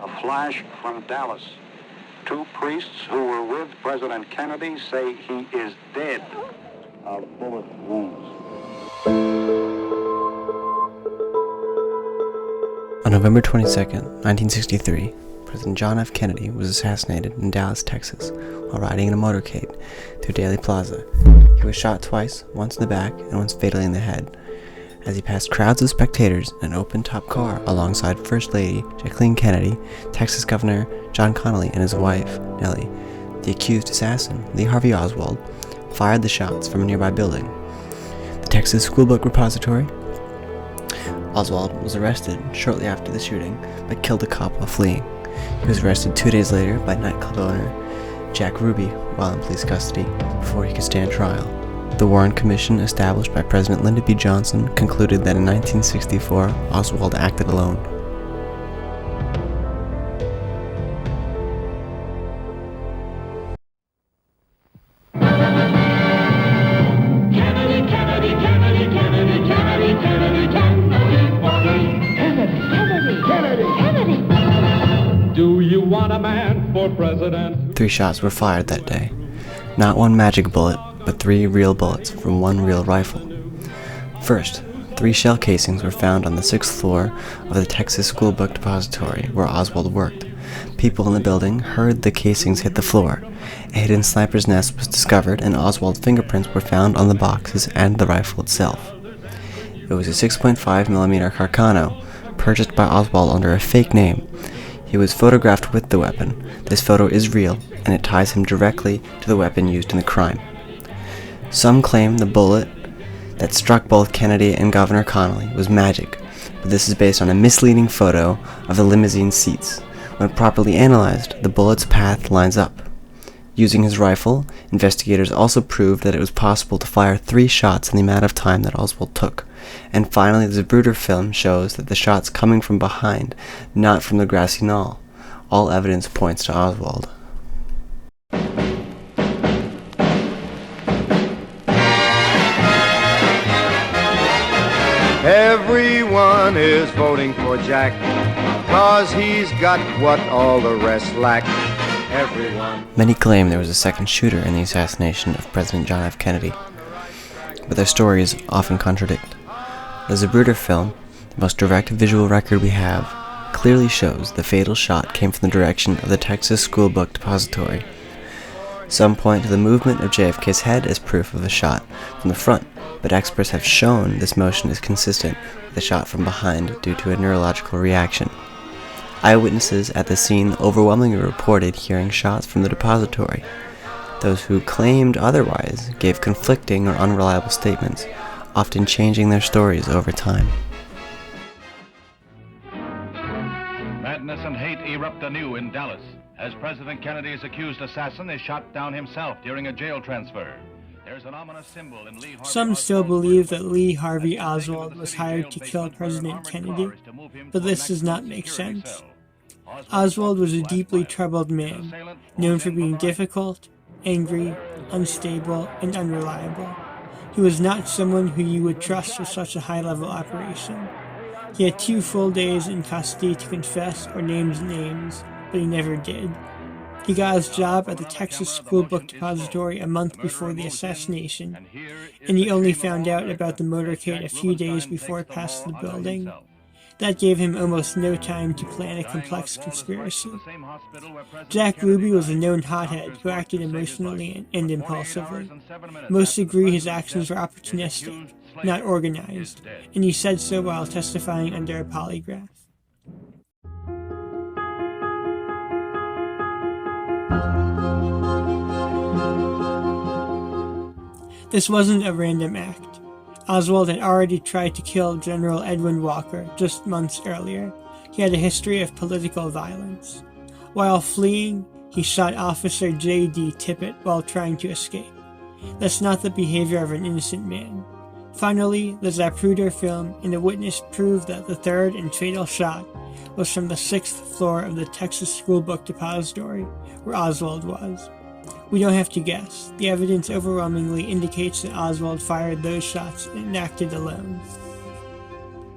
A flash from Dallas. Two priests who were with President Kennedy say he is dead of bullet wounds. On November 22, 1963, President John F. Kennedy was assassinated in Dallas, Texas, while riding in a motorcade through Daley Plaza. He was shot twice, once in the back and once fatally in the head, as he passed crowds of spectators in an open-top car alongside First Lady Jacqueline Kennedy, Texas Governor John Connally, and his wife, Nellie. The accused assassin, Lee Harvey Oswald, fired the shots from a nearby building, the Texas School Book Repository. Oswald was arrested shortly after the shooting, but killed a cop while fleeing. He was arrested 2 days later by nightclub owner Jack Ruby while in police custody before he could stand trial. The Warren Commission, established by President Lyndon B. Johnson, concluded that in 1964, Oswald acted alone. Do you want a man for president? 3 shots were fired that day. Not one magic bullet, but 3 real bullets from 1 real rifle. First, 3 shell casings were found on the 6th floor of the Texas School Book Depository where Oswald worked. People in the building heard the casings hit the floor. A hidden sniper's nest was discovered, and Oswald's fingerprints were found on the boxes and the rifle itself. It was a 6.5mm Carcano, purchased by Oswald under a fake name. He was photographed with the weapon. This photo is real, and it ties him directly to the weapon used in the crime. Some claim the bullet that struck both Kennedy and Governor Connally was magic, but this is based on a misleading photo of the limousine seats. When properly analyzed, the bullet's path lines up. Using his rifle, investigators also proved that it was possible to fire 3 shots in the amount of time that Oswald took. And finally, the Zapruder film shows that the shots coming from behind, not from the grassy knoll. All evidence points to Oswald. Everyone is voting for Jack, 'cause he's got what all the rest lack. Everyone. Many claim there was a second shooter in the assassination of President John F. Kennedy, but their stories often contradict. The Zapruder film, the most direct visual record we have, clearly shows the fatal shot came from the direction of the Texas School Book Depository. Some point to the movement of JFK's head as proof of a shot from the front, but experts have shown this motion is consistent with a shot from behind due to a neurological reaction. Eyewitnesses at the scene overwhelmingly reported hearing shots from the depository. Those who claimed otherwise gave conflicting or unreliable statements, often changing their stories over time. Madness and hate erupt anew in Dallas as President Kennedy's accused assassin is shot down himself during a jail transfer. There's an ominous symbol in Lee Harvey Some still believe that Lee Harvey Oswald was hired to kill President Kennedy, but this does not make sense. Oswald was a deeply troubled man, known for being difficult, angry, unstable, and unreliable. He was not someone who you would trust for such a high-level operation. He had 2 full days in custody to confess or name names, but he never did. He got his job at the Texas School Book Depository a month before the assassination, and he only found out about the motorcade a few days before it passed the building. That gave him almost no time to plan a complex conspiracy. Jack Ruby was a known hothead who acted emotionally and impulsively. Most agree his actions were opportunistic, not organized, and he said so while testifying under a polygraph. This wasn't a random act. Oswald had already tried to kill General Edwin Walker just months earlier. He had a history of political violence. While fleeing, he shot Officer J.D. Tippit while trying to escape. That's not the behavior of an innocent man. Finally, the Zapruder film and a witness proved that the third and fatal shot was from the 6th floor of the Texas School Book Depository, where Oswald was. We don't have to guess. The evidence overwhelmingly indicates that Oswald fired those shots and acted alone.